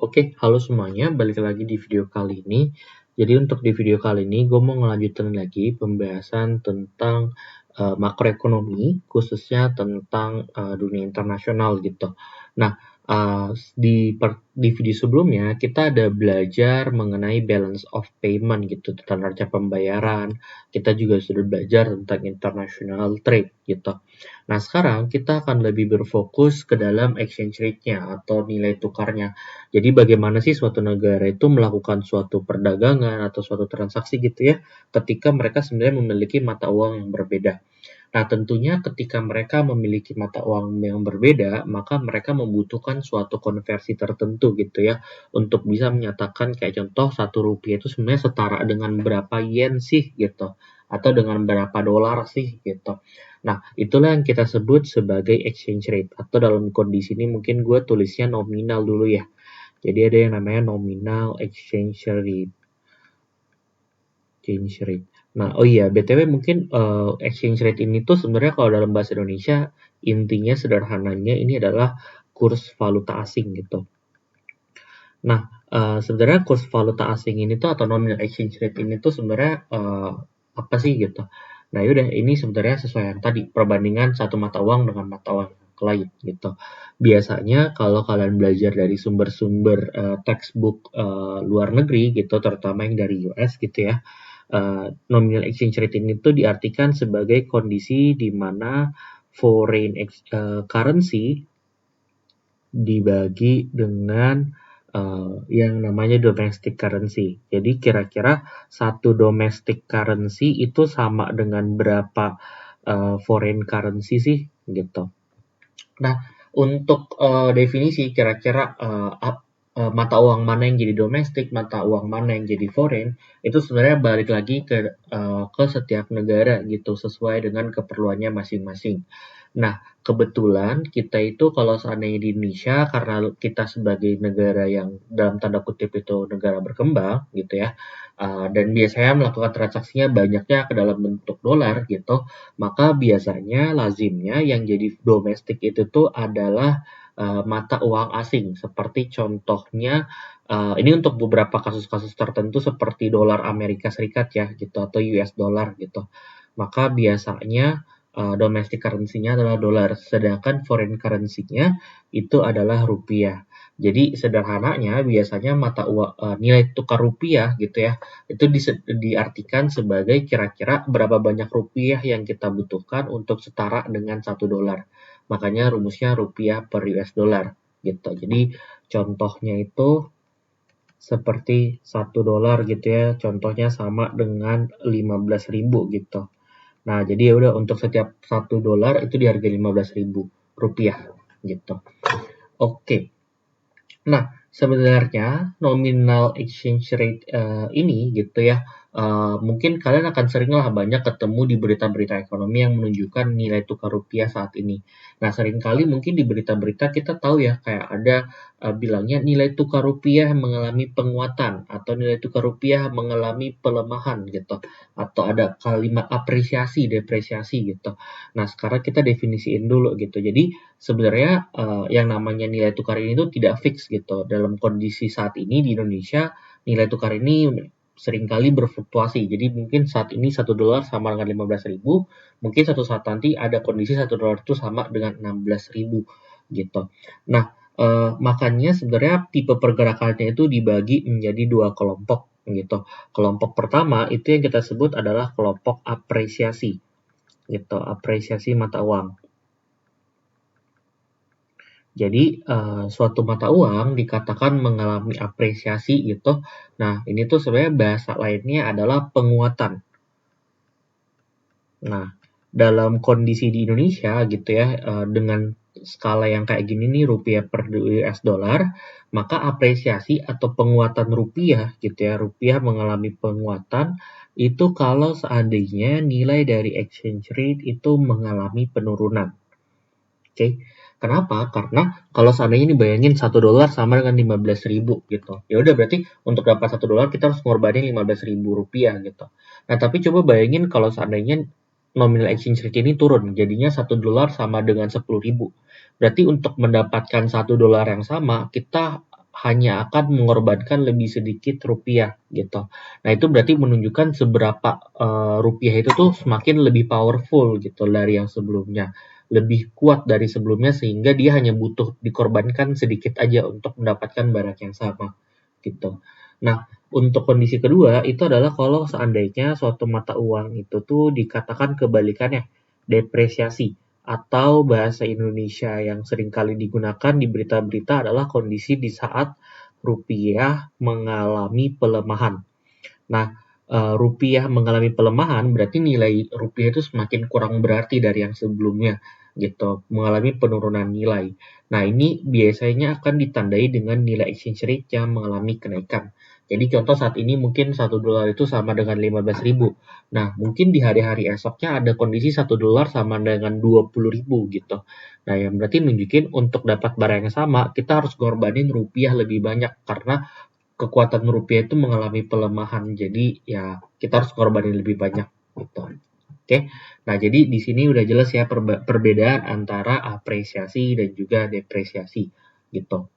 Oke, halo semuanya, balik lagi di video kali ini. Jadi untuk di video kali ini, gue mau ngelanjutin lagi pembahasan tentang makroekonomi, khususnya tentang dunia internasional gitu. Nah, di video sebelumnya kita ada belajar mengenai balance of payment gitu, tentang neraca pembayaran. Kita juga sudah belajar tentang international trade gitu. Nah, sekarang kita akan lebih berfokus ke dalam exchange rate-nya atau nilai tukarnya. Jadi bagaimana sih suatu negara itu melakukan suatu perdagangan atau suatu transaksi gitu ya, ketika mereka sebenarnya memiliki mata uang yang berbeda. Nah, tentunya ketika mereka memiliki mata uang yang berbeda, maka mereka membutuhkan suatu konversi tertentu gitu ya, untuk bisa menyatakan kayak contoh 1 rupiah itu sebenarnya setara dengan berapa yen sih gitu, atau dengan berapa dolar sih gitu. Nah, itulah yang kita sebut sebagai exchange rate, atau dalam kondisi ini mungkin gue tulisnya nominal dulu ya. Jadi ada yang namanya nominal exchange rate. Nah, oh iya, BTW mungkin exchange rate ini tuh sebenarnya kalau dalam bahasa Indonesia intinya sederhananya ini adalah kurs valuta asing gitu. Nah, sebenarnya kurs valuta asing ini tuh atau nominal exchange rate ini tuh sebenarnya apa sih gitu. Nah, yaudah ini sebenarnya sesuai yang tadi, perbandingan satu mata uang dengan mata uang lain gitu. Biasanya kalau kalian belajar dari sumber-sumber textbook luar negeri gitu, terutama yang dari US gitu ya, nominal exchange rate ini tuh diartikan sebagai kondisi di mana foreign currency dibagi dengan yang namanya domestic currency. Jadi kira-kira satu domestic currency itu sama dengan berapa foreign currency sih gitu. Nah, untuk definisi kira-kira mata uang mana yang jadi domestik, mata uang mana yang jadi foreign, itu sebenarnya balik lagi ke setiap negara gitu, sesuai dengan keperluannya masing-masing. Nah, kebetulan kita itu kalau seandainya di Indonesia, karena kita sebagai negara yang dalam tanda kutip itu negara berkembang gitu ya, dan biasanya melakukan transaksinya banyaknya ke dalam bentuk dolar gitu, maka biasanya lazimnya yang jadi domestik itu tuh adalah mata uang asing. Seperti contohnya ini untuk beberapa kasus-kasus tertentu seperti dolar Amerika Serikat ya gitu atau US dollar gitu. Maka biasanya domestic currency-nya adalah dolar, sedangkan foreign currency-nya itu adalah rupiah. Jadi sederhananya biasanya mata uang nilai tukar rupiah gitu ya, itu diartikan sebagai kira-kira berapa banyak rupiah yang kita butuhkan untuk setara dengan 1 dolar. Makanya rumusnya rupiah per US dollar gitu. Jadi contohnya itu seperti 1 dolar gitu ya, contohnya sama dengan 15.000 gitu. Nah, jadi ya udah untuk setiap 1 dolar itu dihargai 15.000 rupiah gitu. Oke. Nah, sebenarnya nominal exchange rate ini gitu ya, mungkin kalian akan seringlah banyak ketemu di berita-berita ekonomi yang menunjukkan nilai tukar rupiah saat ini. Nah, seringkali mungkin di berita-berita kita tahu ya kayak ada bilangnya nilai tukar rupiah mengalami penguatan atau nilai tukar rupiah mengalami pelemahan gitu, atau ada kalimat apresiasi, depresiasi gitu. Nah, sekarang kita definisiin dulu gitu. Jadi sebenarnya yang namanya nilai tukar ini tuh tidak fix gitu. Dalam kondisi saat ini di Indonesia, nilai tukar ini seringkali berfluktuasi. Jadi mungkin saat ini 1 dolar sama dengan 15.000, mungkin suatu saat nanti ada kondisi 1 dolar itu sama dengan 16.000 gitu. Nah, makanya sebenarnya tipe pergerakannya itu dibagi menjadi 2 kelompok gitu. Kelompok pertama itu yang kita sebut adalah kelompok apresiasi gitu, apresiasi mata uang. Jadi suatu mata uang dikatakan mengalami apresiasi gitu. Nah, ini tuh sebenarnya bahasa lainnya adalah penguatan. Nah, dalam kondisi di Indonesia gitu ya, dengan skala yang kayak gini nih rupiah per US dollar, maka apresiasi atau penguatan rupiah gitu ya, rupiah mengalami penguatan itu kalau seandainya nilai dari exchange rate itu mengalami penurunan. Oke. Kenapa? Karena kalau seandainya ini bayangin 1 dolar sama dengan 15.000 gitu. Ya udah berarti untuk dapat 1 dolar kita harus ngorbanin 15.000 rupiah gitu. Nah, tapi coba bayangin kalau seandainya nominal exchange rate ini turun, jadinya 1 dolar sama dengan 10.000. Berarti untuk mendapatkan 1 dolar yang sama, kita hanya akan mengorbankan lebih sedikit rupiah gitu. Nah itu berarti menunjukkan seberapa rupiah itu tuh semakin lebih powerful gitu dari yang sebelumnya, lebih kuat dari sebelumnya sehingga dia hanya butuh dikorbankan sedikit aja untuk mendapatkan barang yang sama gitu. Nah untuk kondisi kedua itu adalah kalau seandainya suatu mata uang itu tuh dikatakan kebalikannya, depresiasi, atau bahasa Indonesia yang sering kali digunakan di berita-berita adalah kondisi di saat rupiah mengalami pelemahan. Nah, rupiah mengalami pelemahan berarti nilai rupiah itu semakin kurang berarti dari yang sebelumnya gitu, mengalami penurunan nilai. Nah, ini biasanya akan ditandai dengan nilai exchange rate yang mengalami kenaikan. Jadi contoh saat ini mungkin 1 dolar itu sama dengan 15.000. Nah, mungkin di hari-hari esoknya ada kondisi 1 dolar sama dengan 20.000 gitu. Nah, yang berarti nunjukin untuk dapat barang yang sama, kita harus ngorbanin rupiah lebih banyak karena kekuatan rupiah itu mengalami pelemahan. Jadi ya kita harus korbanin lebih banyak gitu. Oke. Nah, jadi di sini udah jelas ya perbedaan antara apresiasi dan juga depresiasi gitu.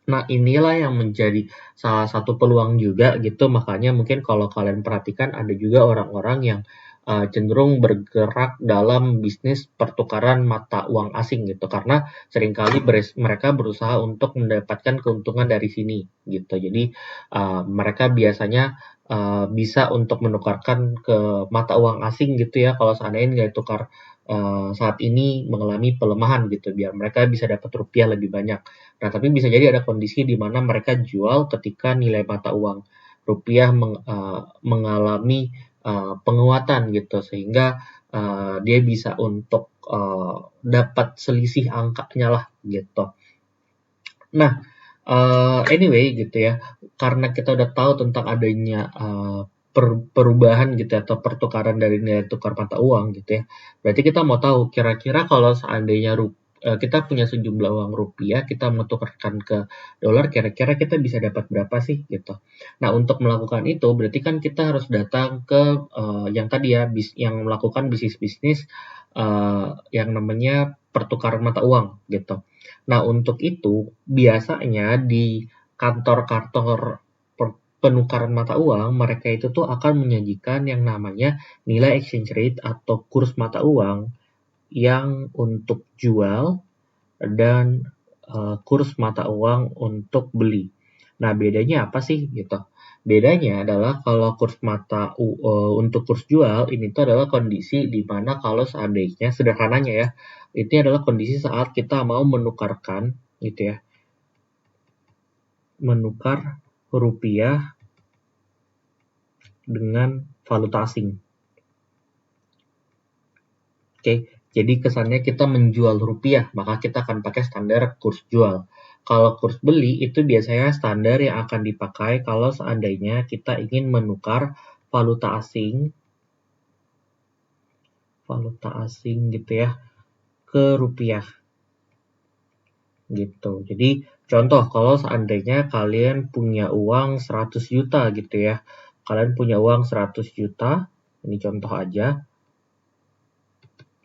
Nah, inilah yang menjadi salah satu peluang juga gitu. Makanya mungkin kalau kalian perhatikan ada juga orang-orang yang cenderung bergerak dalam bisnis pertukaran mata uang asing gitu. Karena seringkali mereka berusaha untuk mendapatkan keuntungan dari sini gitu. Jadi mereka biasanya bisa untuk menukarkan ke mata uang asing gitu ya. Kalau seandainya nilai tukar saat ini mengalami pelemahan gitu, biar mereka bisa dapat rupiah lebih banyak. Nah, tapi bisa jadi ada kondisi di mana mereka jual ketika nilai mata uang rupiah mengalami penguatan gitu, sehingga dia bisa untuk dapat selisih angkanya lah gitu. Nah, anyway gitu ya, karena kita udah tahu tentang adanya perubahan gitu atau pertukaran dari nilai tukar mata uang gitu ya. Berarti kita mau tahu kira-kira kalau seandainya kita punya sejumlah uang rupiah, kita mau tukarkan ke dolar, kira-kira kita bisa dapat berapa sih gitu. Nah, untuk melakukan itu berarti kan kita harus datang ke yang tadi ya, yang melakukan bisnis-bisnis yang namanya pertukaran mata uang gitu. Nah, untuk itu biasanya di kantor-kantor penukaran mata uang, mereka itu tuh akan menyajikan yang namanya nilai exchange rate atau kurs mata uang yang untuk jual dan kurs mata uang untuk beli. Nah, bedanya apa sih gitu? Bedanya adalah kalau untuk kurs jual ini tuh adalah kondisi di mana kalau seandainya sederhananya ya, ini adalah kondisi saat kita mau menukarkan gitu ya, menukar rupiah dengan valuta asing. Oke, jadi kesannya kita menjual rupiah, maka kita akan pakai standar kurs jual. Kalau kurs beli itu biasanya standar yang akan dipakai kalau seandainya kita ingin menukar valuta asing gitu ya ke rupiah gitu. Jadi contoh kalau seandainya kalian punya uang 100 juta gitu ya. Kalian punya uang 100 juta, ini contoh aja.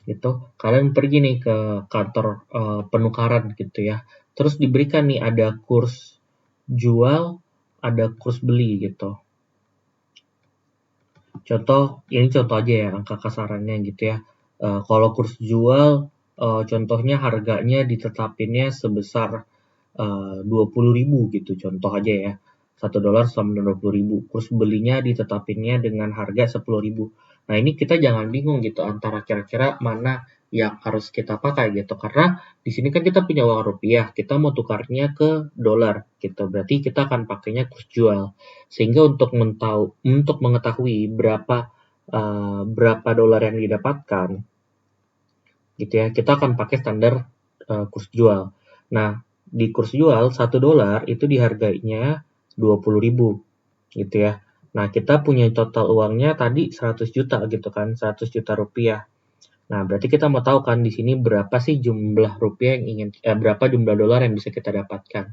Gitu. Kalian pergi nih ke kantor penukaran gitu ya. Terus diberikan nih ada kurs jual, ada kurs beli gitu. Ini contoh aja ya angka kasarannya gitu ya. Kalau kurs jual contohnya harganya ditetapinnya sebesar 20.000 gitu contoh aja ya. 1 dolar sama dengan 20.000. Kurs belinya ditetapinnya dengan harga 10.000. Nah, ini kita jangan bingung gitu antara kira-kira mana yang harus kita pakai gitu. Karena di sini kan kita punya uang rupiah, kita mau tukarnya ke dolar gitu. Berarti kita akan pakainya kurs jual. Sehingga untuk mengetahui berapa dolar yang didapatkan gitu ya, kita akan pakai standar kurs jual. Nah, di kurs jual 1 dolar itu dihargainya 20.000 gitu ya. Nah, kita punya total uangnya tadi 100 juta gitu kan, 100 juta rupiah. Nah, berarti kita mau tahu kan di sini berapa sih jumlah rupiah berapa jumlah dolar yang bisa kita dapatkan.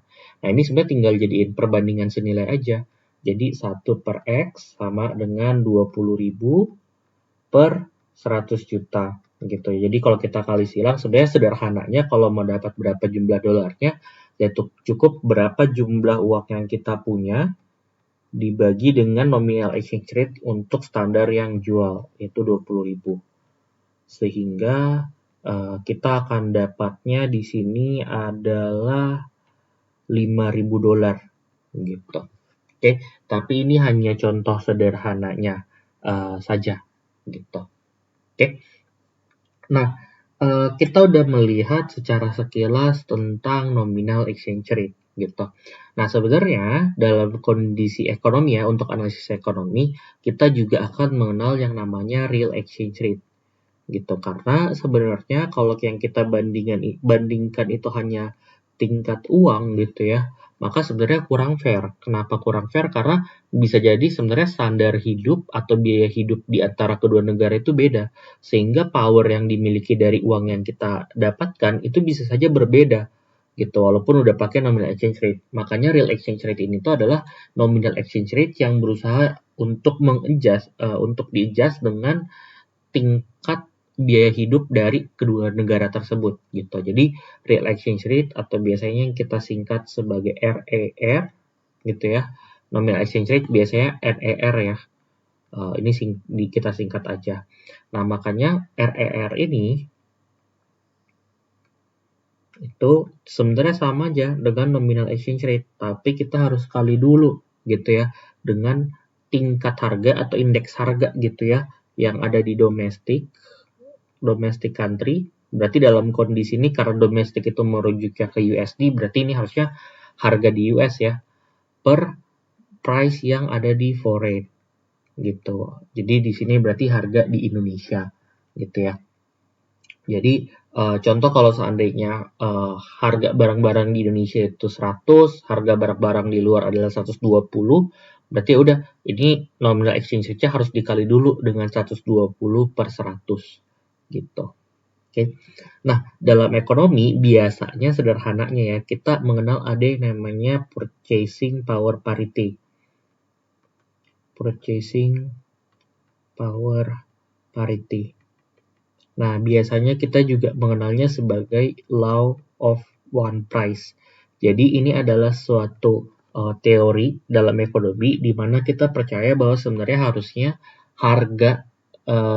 Nah, ini sebenarnya tinggal jadiin perbandingan senilai aja. Jadi 1 per X sama dengan 20.000 per 100 juta gitu. Jadi kalau kita kali silang sebenarnya sederhananya kalau mau dapat berapa jumlah dolarnya, yaitu cukup berapa jumlah uang yang kita punya dibagi dengan nominal exchange rate untuk standar yang jual, yaitu 20.000. Sehingga kita akan dapatnya di sini adalah $5.000 gitu. Oke, tapi ini hanya contoh sederhananya saja gitu. Oke. Nah, kita udah melihat secara sekilas tentang nominal exchange rate gitu. Nah, sebenarnya dalam kondisi ekonomi ya, untuk analisis ekonomi, kita juga akan mengenal yang namanya real exchange rate gitu. Karena sebenarnya kalau yang kita bandingkan itu hanya tingkat uang gitu ya, maka sebenarnya kurang fair. Kenapa kurang fair? Karena bisa jadi sebenarnya standar hidup atau biaya hidup di antara kedua negara itu beda. Sehingga power yang dimiliki dari uang yang kita dapatkan itu bisa saja berbeda gitu, walaupun udah pakai nominal exchange rate. Makanya real exchange rate ini tuh adalah nominal exchange rate yang berusaha untuk untuk di-adjust dengan tingkat biaya hidup dari kedua negara tersebut gitu. Jadi real exchange rate atau biasanya yang kita singkat sebagai RER gitu ya. Nominal exchange rate biasanya NER ya. Ini kita singkat aja. Nah, makanya RER ini itu sebenarnya sama aja dengan nominal exchange rate, tapi kita harus kali dulu gitu ya dengan tingkat harga atau indeks harga gitu ya yang ada di domestic country. Berarti dalam kondisi ini karena domestik itu merujuknya ke USD, berarti ini harusnya harga di US ya per price yang ada di foreign gitu. Jadi di sini berarti harga di Indonesia gitu ya. Jadi contoh kalau seandainya harga barang-barang di Indonesia itu 100, harga barang-barang di luar adalah 120, berarti udah ini nominal exchange rate-nya harus dikali dulu dengan 120 per 100 gitu. Oke. Nah, dalam ekonomi biasanya sederhananya ya, kita mengenal ada yang namanya purchasing power parity. Purchasing power parity. Nah, biasanya kita juga mengenalnya sebagai law of one price. Jadi ini adalah suatu teori dalam ekonomi di mana kita percaya bahwa sebenarnya harusnya harga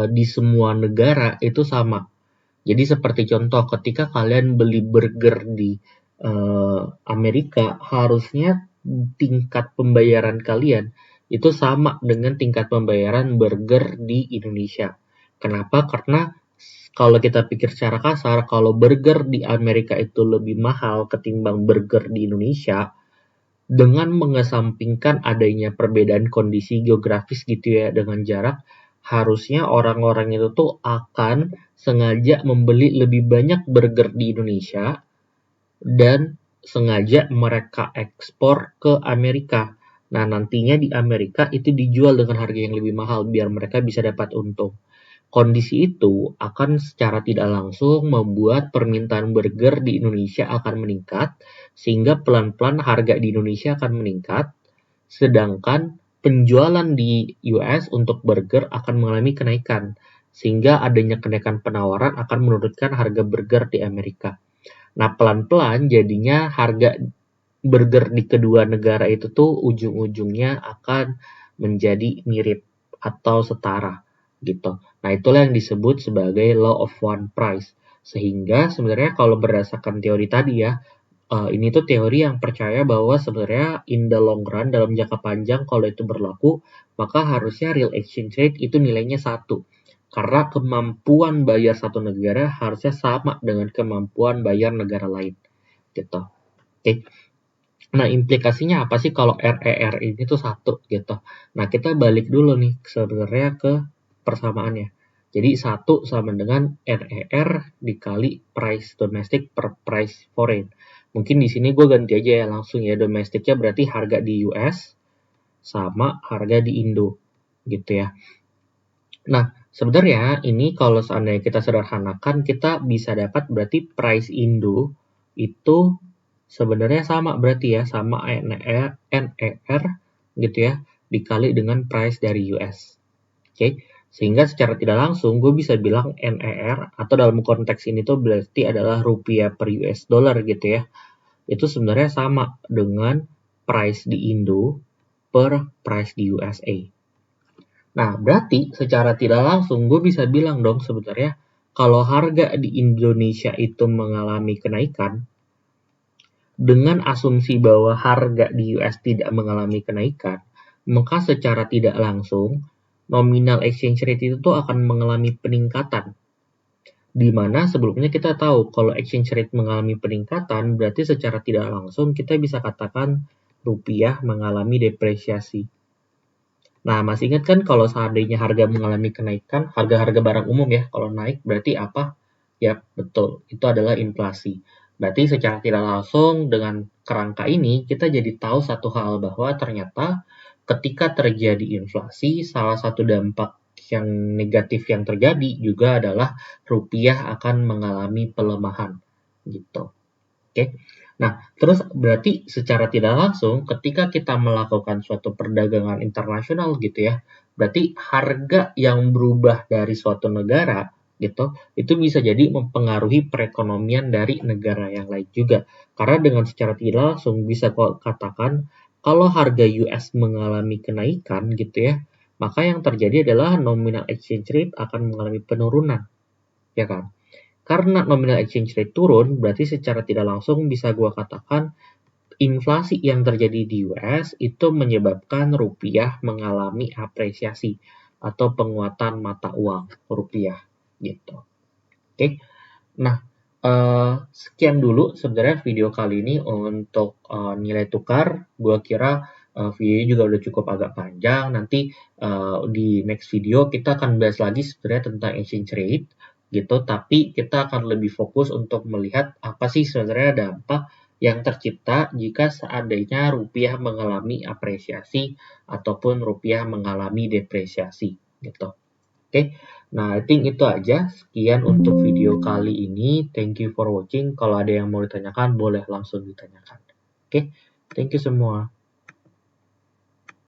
di semua negara itu sama. Jadi seperti contoh ketika kalian beli burger di Amerika, harusnya tingkat pembayaran kalian itu sama dengan tingkat pembayaran burger di Indonesia. Kenapa? Karena kalau kita pikir secara kasar, kalau burger di Amerika itu lebih mahal ketimbang burger di Indonesia, dengan mengesampingkan adanya perbedaan kondisi geografis gitu ya dengan jarak, harusnya orang-orang itu tuh akan sengaja membeli lebih banyak burger di Indonesia dan sengaja mereka ekspor ke Amerika. Nah, nantinya di Amerika itu dijual dengan harga yang lebih mahal biar mereka bisa dapat untung. Kondisi itu akan secara tidak langsung membuat permintaan burger di Indonesia akan meningkat, sehingga pelan-pelan harga di Indonesia akan meningkat, sedangkan penjualan di US untuk burger akan mengalami kenaikan, sehingga adanya kenaikan penawaran akan menurunkan harga burger di Amerika. Nah, pelan-pelan jadinya harga burger di kedua negara itu tuh ujung-ujungnya akan menjadi mirip atau setara gitu. Nah, itulah yang disebut sebagai law of one price. Sehingga sebenarnya kalau berdasarkan teori tadi ya, ini tuh teori yang percaya bahwa sebenarnya in the long run, dalam jangka panjang kalau itu berlaku, maka harusnya real exchange rate itu nilainya 1. Karena kemampuan bayar satu negara harusnya sama dengan kemampuan bayar negara lain. Gitu. Oke. Nah, implikasinya apa sih kalau RER ini tuh 1 gitu. Nah, kita balik dulu nih sebenarnya ke persamaannya. Jadi 1 sama dengan RER dikali price domestic per price foreign. Mungkin di sini gue ganti aja ya langsung ya, domestiknya berarti harga di US sama harga di Indo gitu ya. Nah, sebenarnya ini kalau seandainya kita sederhanakan, kita bisa dapat berarti price Indo itu sebenarnya sama berarti ya, sama NER gitu ya, dikali dengan price dari US. Oke, sehingga secara tidak langsung gue bisa bilang NER atau dalam konteks ini tuh berarti adalah rupiah per US dollar gitu ya. itu sebenarnya sama dengan price di Indo per price di USA. Nah, berarti secara tidak langsung gue bisa bilang dong sebenarnya kalau harga di Indonesia itu mengalami kenaikan, dengan asumsi bahwa harga di US tidak mengalami kenaikan, maka secara tidak langsung nominal exchange rate itu tuh akan mengalami peningkatan. Di mana sebelumnya kita tahu kalau exchange rate mengalami peningkatan, berarti secara tidak langsung kita bisa katakan rupiah mengalami depresiasi. Nah, masih ingat kan kalau seandainya harga mengalami kenaikan, harga-harga barang umum ya, kalau naik berarti apa? Ya, betul. Itu adalah inflasi. Berarti secara tidak langsung dengan kerangka ini, kita jadi tahu satu hal bahwa ternyata ketika terjadi inflasi, salah satu dampak yang negatif yang terjadi juga adalah rupiah akan mengalami pelemahan. Gitu. Oke. Nah, terus berarti secara tidak langsung ketika kita melakukan suatu perdagangan internasional gitu ya, berarti harga yang berubah dari suatu negara gitu, itu bisa jadi mempengaruhi perekonomian dari negara yang lain juga. Karena dengan secara tidak langsung bisa katakan kalau harga US mengalami kenaikan gitu ya, maka yang terjadi adalah nominal exchange rate akan mengalami penurunan, ya kan? Karena nominal exchange rate turun, berarti secara tidak langsung bisa gue katakan inflasi yang terjadi di US itu menyebabkan rupiah mengalami apresiasi atau penguatan mata uang rupiah gitu. Oke. Nah, sekian dulu sebenarnya video kali ini untuk nilai tukar. Gue kira videonya juga udah cukup agak panjang. Nanti di next video kita akan bahas lagi sebenarnya tentang exchange rate gitu. Tapi kita akan lebih fokus untuk melihat apa sih sebenarnya dampak yang tercipta jika seandainya rupiah mengalami apresiasi ataupun rupiah mengalami depresiasi gitu. Oke. Nah, I think itu aja. Sekian untuk video kali ini. Thank you for watching. Kalau ada yang mau ditanyakan, boleh langsung ditanyakan. Oke, thank you semua.